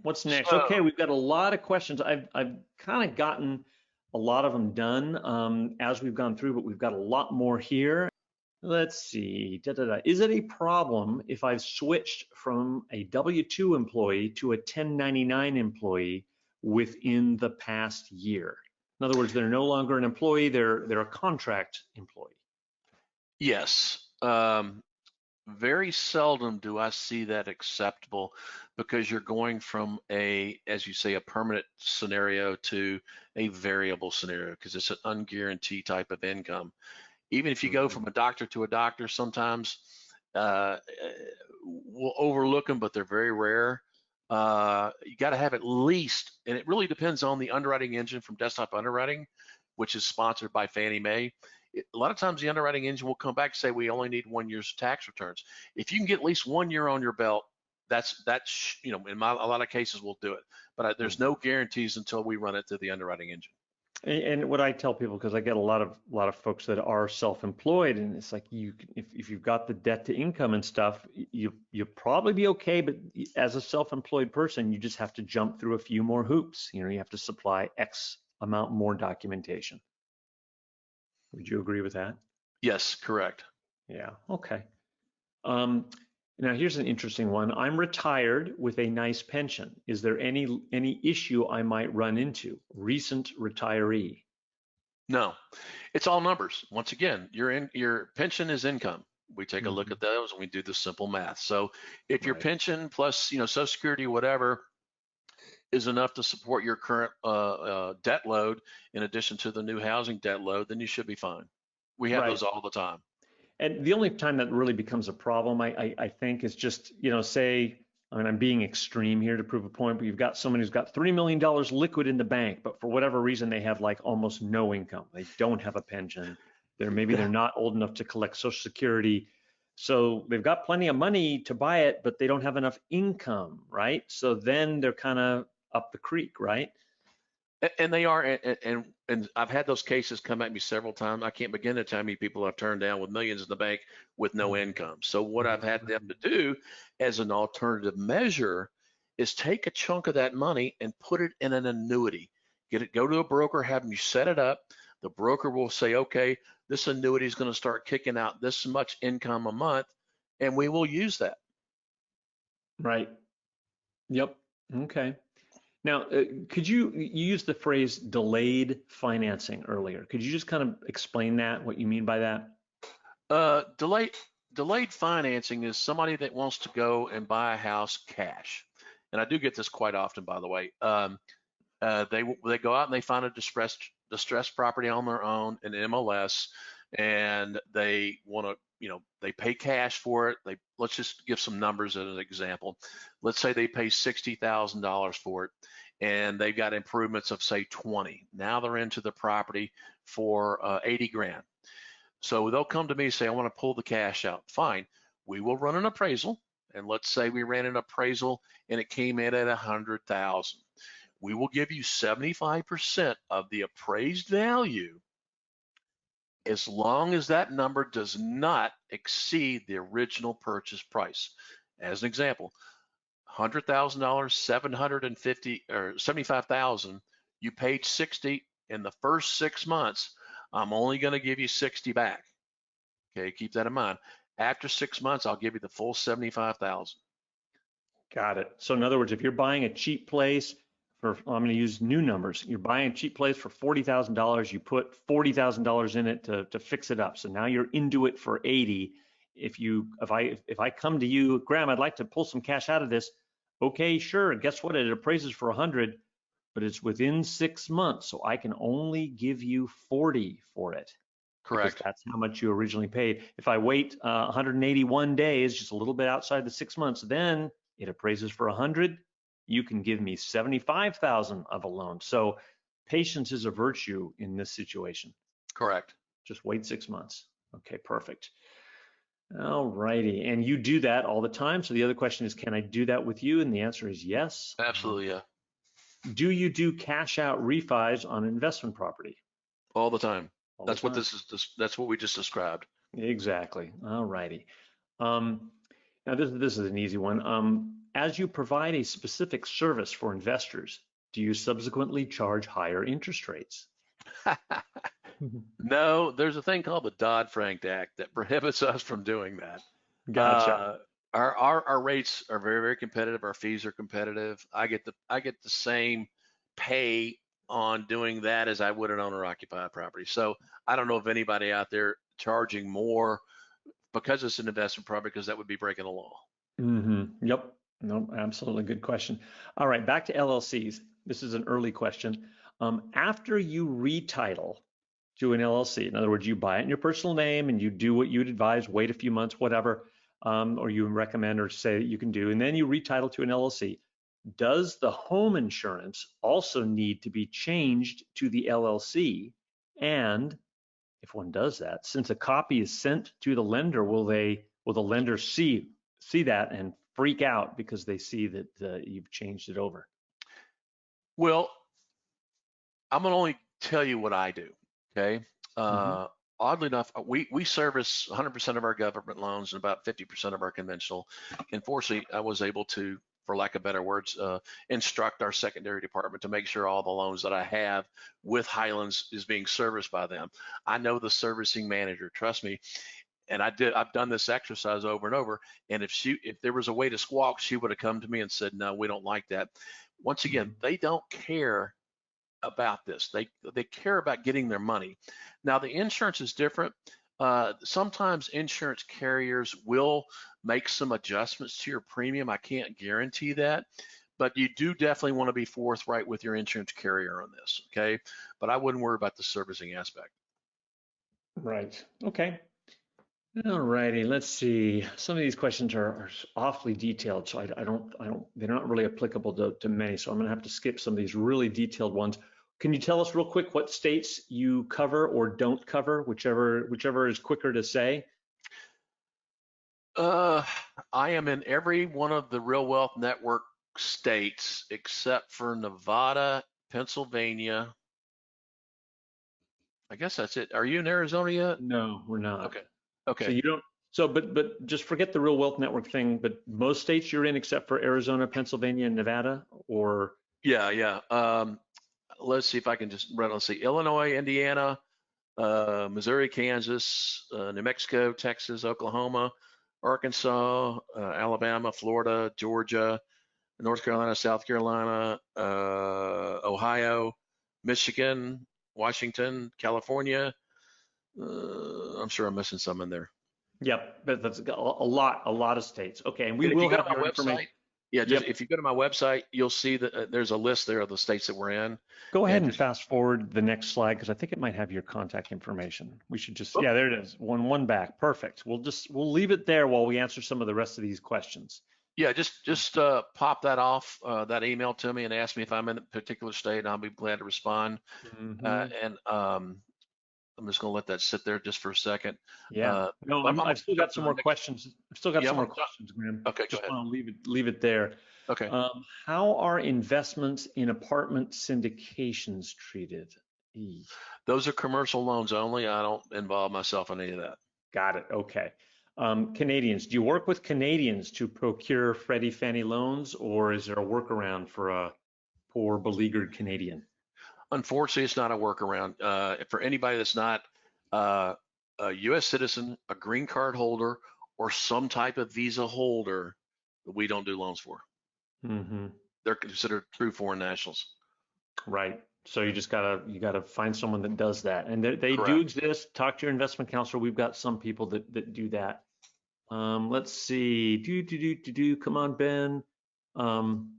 What's next? So, Okay, we've got a lot of questions. I've kind of gotten a lot of them done as we've gone through, but we've got a lot more here. Let's see. Is it a problem if I've switched from a W-2 employee to a 1099 employee within the past year? In other words, they're no longer an employee, they're a contract employee. yes, very seldom do I see that acceptable because you're going from as you say, a permanent scenario to a variable scenario because it's an unguaranteed type of income. Even if you go Mhm. from a doctor to a doctor, sometimes uh, we'll overlook them, but they're very rare. You got to have at least, and it really depends on the underwriting engine from Desktop Underwriting, which is sponsored by Fannie Mae. A lot of times the underwriting engine will come back and say we only need 1 year's tax returns. If you can get at least 1 year on your belt, that's in a lot of cases we'll do it. But there's no guarantees until we run it through the underwriting engine. And what I tell people, because I get a lot of folks that are self-employed, and it's like if you've got the debt to income and stuff, you'll probably be okay. But as a self-employed person, you just have to jump through a few more hoops. You have to supply X amount more documentation. Would you agree with that? Yes, correct. Yeah. Okay. Um, Now here's an interesting one. I'm retired with a nice pension. Is there any issue I might run into? Recent retiree. No, it's all numbers. Once again, your pension is income. We take a look Mhm. at those and we do the simple math. So if your Right. pension plus, Social Security, whatever, is enough to support your current debt load, in addition to the new housing debt load, then you should be fine. We have Right. those all the time. And the only time that really becomes a problem, I think, is just, say, I mean, I'm being extreme here to prove a point, but you've got someone who's got $3 million liquid in the bank, but for whatever reason, they have like almost no income. They don't have a pension. Maybe they're not old enough to collect Social Security. So they've got plenty of money to buy it, but they don't have enough income, right? So then they're kind of up the creek, right? And they are, and I've had those cases come at me several times. I can't begin to tell how many people I've turned down with millions in the bank with no income. So what I've had them to do as an alternative measure is take a chunk of that money and put it in an annuity. Go to a broker, have them you set it up. The broker will say, okay, this annuity is going to start kicking out this much income a month, and we will use that. Right. Yep. Okay. Now, you used the phrase delayed financing earlier. Could you just kind of explain that, what you mean by that? Uh, delayed delayed financing is somebody that wants to go and buy a house cash, and I do get this quite often, by the way. They go out and they find a distressed property on their own in MLS, and they want to they pay cash for it. Let's just give some numbers as an example. Let's say they pay $60,000 for it, and they've got improvements of say 20. Now they're into the property for 80 grand. So they'll come to me and say, I want to pull the cash out. Fine. We will run an appraisal. And let's say we ran an appraisal and it came in at 100,000. We will give you 75% of the appraised value as long as that number does not exceed the original purchase price. As an example, $100,000, 750 or 75,000, you paid 60 in the first 6 months. I'm only going to give you 60 back. Okay, keep that in mind. After 6 months, I'll give you the full 75,000. Got it. So in other words, if you're buying a cheap place I'm going to use new numbers. You're buying a cheap place for $40,000. You put $40,000 in it to fix it up. So now you're into it for 80. If I come to you, Graham, I'd like to pull some cash out of this. Okay, sure. Guess what? It appraises for 100, but it's within 6 months, so I can only give you 40 for it because Correct. that's how much you originally paid. If I wait 181 days, just a little bit outside the 6 months, then it appraises for 100. You can give me 75,000 of a loan. So patience is a virtue in this situation. Correct. Just wait 6 months. Okay, perfect. All righty. And you do that all the time. So the other question is, can I do that with you? And the answer is yes. Absolutely, yeah. Do you do cash out refis on investment property? All the time. All the That's what time. this is. That's what we just described. Exactly. All righty. Um, Now, this is an easy one. As you provide a specific service for investors, do you subsequently charge higher interest rates? No, there's a thing called the Dodd-Frank Act that prohibits us from doing that. Gotcha. Uh, our rates are very, very competitive. Our fees are competitive. I get the same pay on doing that as I would an owner occupied property. So I don't know if anybody out there charging more because it's an investment property, because that would be breaking the law. Yep. No, absolutely. Good question. All right, back to LLCs. This is an early question. After you retitle to an LLC, in other words, you buy it in your personal name and you do what you'd advise, wait a few months, whatever, or you recommend or say that you can do, and then you retitle to an LLC. Does the home insurance also need to be changed to the LLC? And if one does that, since a copy is sent to the lender, will the lender see that and freak out because they see that you've changed it over? Well, I'm gonna only tell you what I do. Okay. Hmm. Uh, Oddly enough, we service 100% of our government loans and about 50% of our conventional. And fortunately, I was able to, for lack of better words, instruct our secondary department to make sure all the loans that I have with Highlands is being serviced by them. I know the servicing manager, trust me. And I've done this exercise over and over. And if there was a way to squawk, she would have come to me and said, no, we don't like that. Once again, they don't care about this. They care about getting their money. Now the insurance is different. Sometimes insurance carriers will make some adjustments to your premium. I can't guarantee that, but you do definitely want to be forthright with your insurance carrier on this, okay? But I wouldn't worry about the servicing aspect. Right. Okay. All righty. Let's see. Some of these questions are awfully detailed, so they're not really applicable to many. So I'm going to have to skip some of these really detailed ones. Can you tell us real quick what states you cover or don't cover, whichever is quicker to say? Uh, I am in every one of the Real Wealth Network states except for Nevada, Pennsylvania. I guess that's it. Are you in Arizona yet? No, we're not. Okay. So Okay. you don't. So, but just forget the Real Wealth Network thing. But most states you're in, except for Arizona, Pennsylvania, and Nevada, or Yeah, yeah. Let's see if I can just let's see. Illinois, Indiana, Missouri, Kansas, New Mexico, Texas, Oklahoma, Arkansas, Alabama, Florida, Georgia, North Carolina, South Carolina, Ohio, Michigan, Washington, California. I'm sure I'm missing some in there. yep. But that's a lot of states. Okay, and we And if you will go to have my your website, information. yeah, just Yep. if you go to my website, you'll see that there's a list there of the states that we're in. Go ahead And and just, fast forward the next slide because I think it might have your contact information. We should just, oh, yeah, there it is. One back. Perfect. We'll leave it there while we answer some of the rest of these questions. yeah, just pop that off, that email to me and ask me if I'm in a particular state, and I'll be glad to respond. Hmm. And I'm just going to let that sit there just for a second. Yeah. Uh, No, I'm I've gonna still jump got to some the more next. questions. I've still got Yeah, some I'm more gonna jump. questions, Graham. Okay, go Just ahead. want to leave it there. Okay. How are investments in apartment syndications treated? E. Those are commercial loans only. I don't involve myself in any of that. Got it. Okay. Canadians, do you work with Canadians to procure Freddie Fannie loans, or is there a workaround for a poor beleaguered Canadian? Unfortunately, it's not a workaround. For anybody that's not uh, a U.S. citizen, a green card holder, or some type of visa holder, we don't do loans for. Hmm. They're considered true foreign nationals. Right. So you gotta find someone that does that, and they do Correct. exist. Talk to your investment counselor. We've got some people that do that. Let's see. Come on, Ben. Um,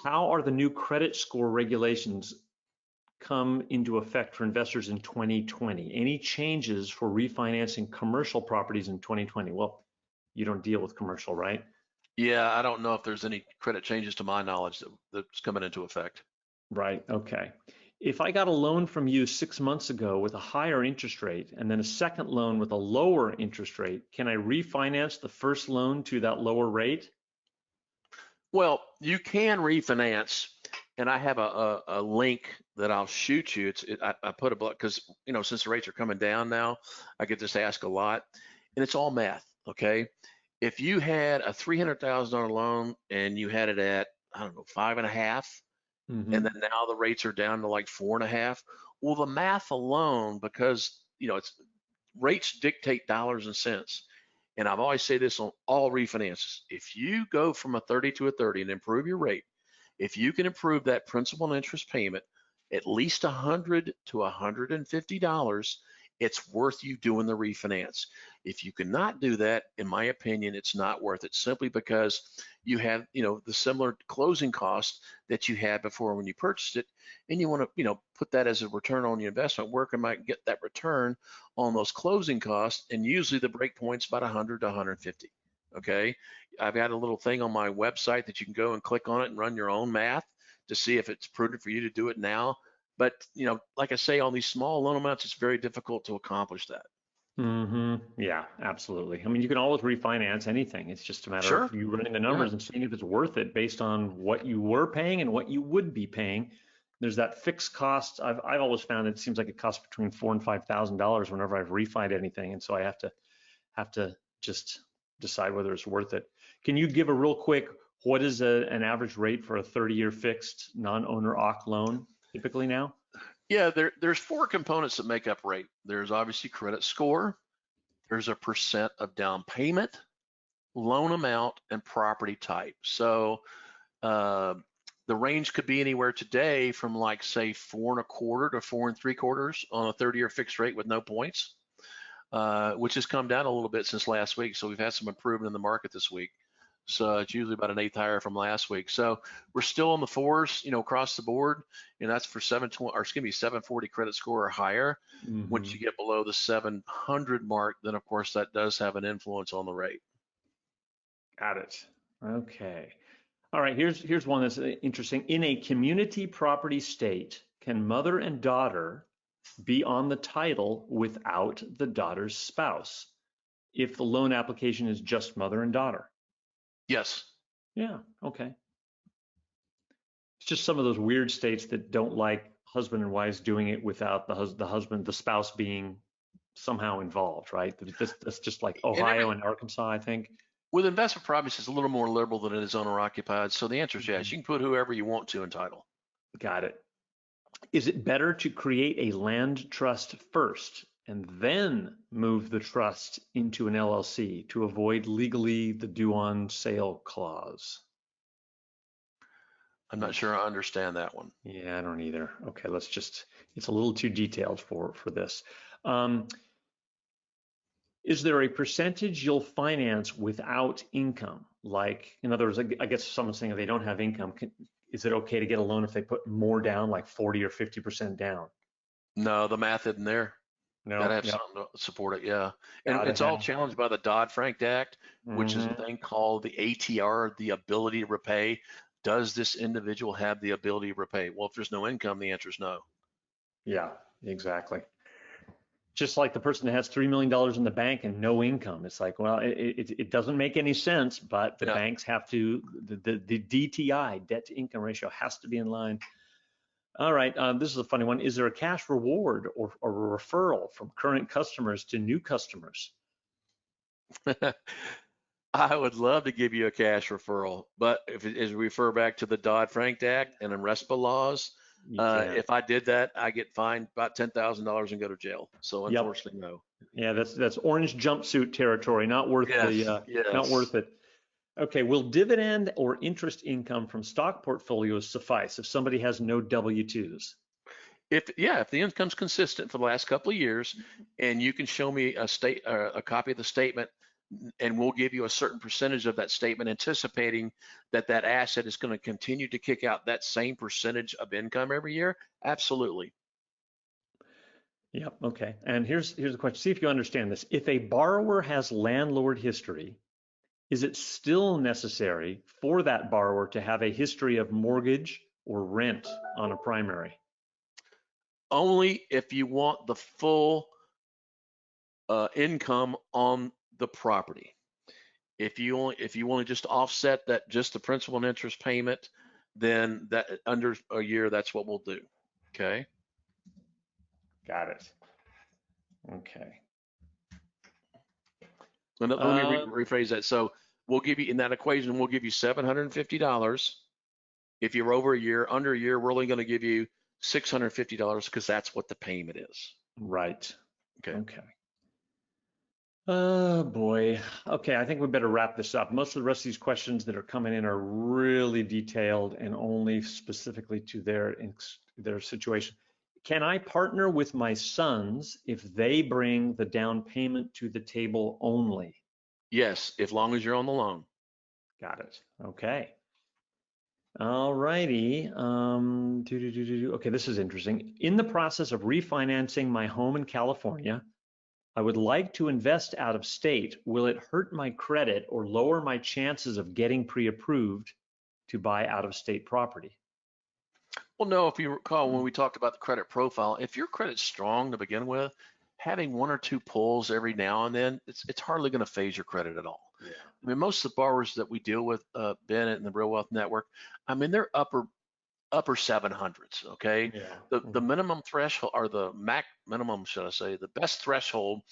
how are the new credit score regulations come into effect for investors in 2020? Any changes for refinancing commercial properties in 2020? Well, you don't deal with commercial, right? Yeah, I don't know if there's any credit changes to my knowledge that's coming into effect. Right. Okay. If I got a loan from you 6 months ago with a higher interest rate and then a second loan with a lower interest rate, can I refinance the first loan to that lower rate? Well, you can refinance, and I have a link that I'll shoot you. I put a because since the rates are coming down now, I get this asked a lot, and it's all math. Okay, If you had a $300,000 loan and you had it at, I don't know, 5.5, and then now the rates are down to like 4.5, well, the math alone, because it's rates dictate dollars and cents. And I've always say this on all refinances. If you go from a 30 to a 30 and improve your rate, if you can improve that principal and interest payment at least $100 to $150, it's worth you doing the refinance. If you cannot do that, in my opinion, it's not worth it, simply because you have, the similar closing costs that you had before when you purchased it, and you want to, put that as a return on your investment. Where can I get that return on those closing costs? And usually the break point's about 100 to 150. Okay. I've got a little thing on my website that you can go and click on it and run your own math to see if it's prudent for you to do it now. But, like I say, on these small loan amounts, it's very difficult to accomplish that. Yeah, absolutely. I mean, you can always refinance anything. It's just a matter Sure. of you running the Yeah. numbers and seeing if it's worth it based on what you were paying and what you would be paying. There's that fixed cost. I've always found it seems like it costs between $4,000 and $5,000 whenever I've refined anything, and so I have to just decide whether it's worth it. Can you give a real quick, what is an average rate for a 30-year fixed non-owner OC loan typically now? Yeah, there's four components that make up rate. There's obviously credit score, there's a percent of down payment, loan amount, and property type. So the range could be anywhere today from, like, say, 4.25 to 4.75 on a 30-year fixed rate with no points, which has come down a little bit since last week. So we've had some improvement in the market this week. So it's usually about an eighth higher from last week. So we're still on the fours, across the board, and that's for 740 credit score or higher. Once you get below the 700 mark, then of course that does have an influence on the rate. Got it. Okay. All right, here's one that's interesting. In a community property state, can mother and daughter be on the title without the daughter's spouse if the loan application is just mother and daughter? Yes. Yeah, okay. It's just some of those weird states that don't like husband and wives doing it without the spouse being somehow involved, right? That's just like And Ohio and Arkansas, I think. with investment properties, it's a little more liberal than it is owner occupied. So the answer is yes. You can put whoever you want to in title. Got it. Is it better to create a land trust first and then move the trust into an LLC to avoid legally the due on sale clause? I'm not sure I understand that one. Yeah, I don't either. Okay, it's a little too detailed for this. Is there a percentage you'll finance without income? Like, in other words, I guess someone's saying if they don't have income, is it okay to get a loan if they put more down, like 40 or 50% down? No, the math isn't there. No, Gotta have yep, something to support it. Yeah. And gotta it's all have. challenged by the Dodd-Frank Act, which is a Hmm. thing called the ATR, the ability to repay. Does this individual have the ability to repay? Well, if there's no income, the answer is no. Yeah, exactly. Just like the person that has $3 million in the bank and no income. It's like, well, it doesn't make any sense, but the Yeah. banks have to, the DTI, debt to income ratio, has to be in line. All right, this is a funny one. Is there a cash reward or a referral from current customers to new customers? I would love to give you a cash referral, but if it is refer back to the Dodd-Frank Act and the RESPA laws, You can't. if I did that, I get fined about $10,000 and go to jail. So Yep. unfortunately, no. Yeah, that's orange jumpsuit territory. Not worth Yes, not yes. worth it. Okay, will dividend or interest income from stock portfolios suffice if somebody has no W-2s? If the income's consistent for the last couple of years, and you can show me a copy of the statement, and we'll give you a certain percentage of that statement, anticipating that that asset is going to continue to kick out that same percentage of income every year. Absolutely. Yep. Okay. And here's the question. See if you understand this. If a borrower has landlord history, is it still necessary for that borrower to have a history of mortgage or rent on a primary? Only if you want the full income on the property. If you want to just offset that, just the principal and interest payment, then that under a year, that's what we'll do. Okay. Got it. Okay. Let me rephrase that. So we'll give you in that equation, we'll give you $750. If you're over a year, under a year, we're only going to give you $650 because that's what the payment is. Right. Okay. Okay. Oh boy. Okay, I think we better wrap this up. Most of the rest of these questions that are coming in are really detailed and only specifically to their situation. Can I partner with my sons if they bring the down payment to the table only? Yes, as long as you're on the loan. Got it. Okay. All righty. Okay, this is interesting. In the process of refinancing my home in California, I would like to invest out of state. Will it hurt my credit or lower my chances of getting pre-approved to buy out of state property? Well, no, if you recall when we talked about the credit profile, if your credit's strong to begin with, having one or two pulls every now and then, it's hardly going to phase your credit at all. Yeah. I mean, most of the borrowers that we deal with, Bennett and the Real Wealth Network, I mean, they're upper 700s. Okay, Yeah. the minimum threshold or the minimum, should I say, the best threshold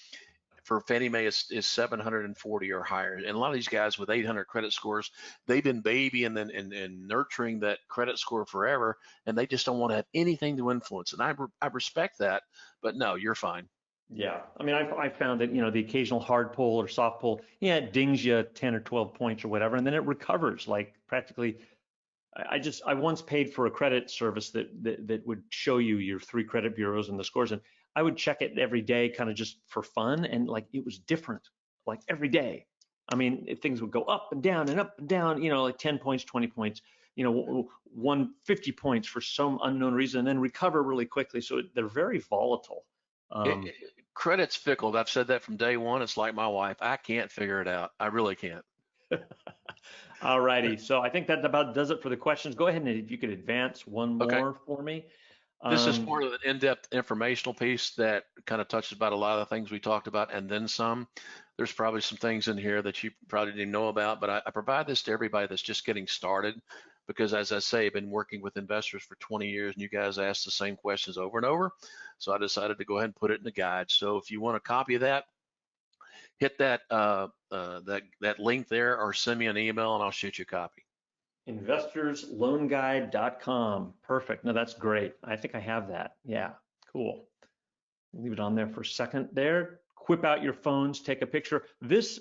for Fannie Mae is 740 or higher. And a lot of these guys with 800 credit scores, they've been babying and nurturing that credit score forever, and they just don't want to have anything to influence. And I respect that, but no, you're fine. Yeah. I mean, I found that, the occasional hard pull or soft pull, yeah, it dings you 10 or 12 points or whatever, and then it recovers like practically. I once paid for a credit service that would show you your 3 credit bureaus and the scores, and I would check it every day, kind of just for fun, and like it was different, like every day. I mean, things would go up and down and up and down, like 10 points, 20 points, 150 points for some unknown reason, and then recover really quickly. So they're very volatile. Credit's fickle. I've said that from day one. It's like my wife. I can't figure it out. I really can't. All righty. So I think that about does it for the questions. Go ahead and if you could advance one more for me. This is more of an in-depth informational piece that kind of touches about a lot of the things we talked about and then some. There's probably some things in here that you probably didn't know about, but I provide this to everybody that's just getting started because, as I say, I've been working with investors for 20 years and you guys ask the same questions over and over. So I decided to go ahead and put it in the guide. So if you want a copy of that, hit that link there or send me an email and I'll shoot you a copy. InvestorsLoanGuide.com. Perfect. No, that's great. I think I have that. Yeah, cool. Leave it on there for a second there. Whip out your phones, take a picture. This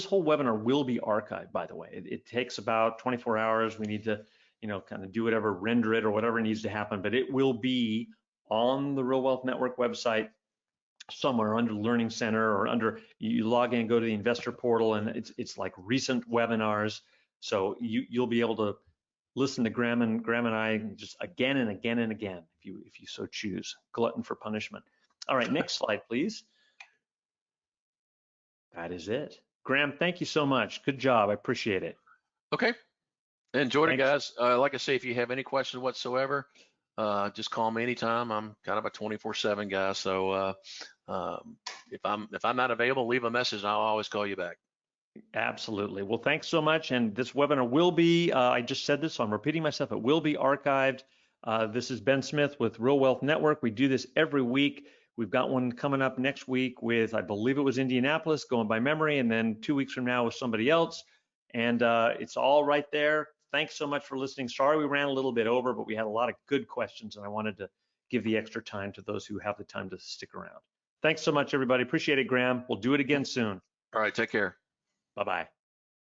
whole webinar will be archived, by the way. It takes about 24 hours. We need to, kind of do whatever, render it or whatever needs to happen, but it will be on the Real Wealth Network website somewhere under Learning Center or under, you log in and go to the investor portal and it's like recent webinars. So you'll be able to listen to Graham and I just again and again and again if you so choose. Glutton for punishment. All right, next slide, please. That is it. Graham, thank you so much. Good job. I appreciate it. Okay. Enjoyed it, guys. Like I say, if you have any questions whatsoever, just call me anytime. I'm kind of a 24/7 guy. So if I'm not available, leave a message and I'll always call you back. Absolutely. Well, thanks so much. And this webinar will be, I just said this, so I'm repeating myself, it will be archived. This is Ben Smith with Real Wealth Network. We do this every week. We've got one coming up next week with, I believe it was Indianapolis, going by memory, and then 2 weeks from now with somebody else. And it's all right there. Thanks so much for listening. Sorry we ran a little bit over, but we had a lot of good questions, and I wanted to give the extra time to those who have the time to stick around. Thanks so much, everybody. Appreciate it, Graham. We'll do it again soon. All right, take care. Bye-bye.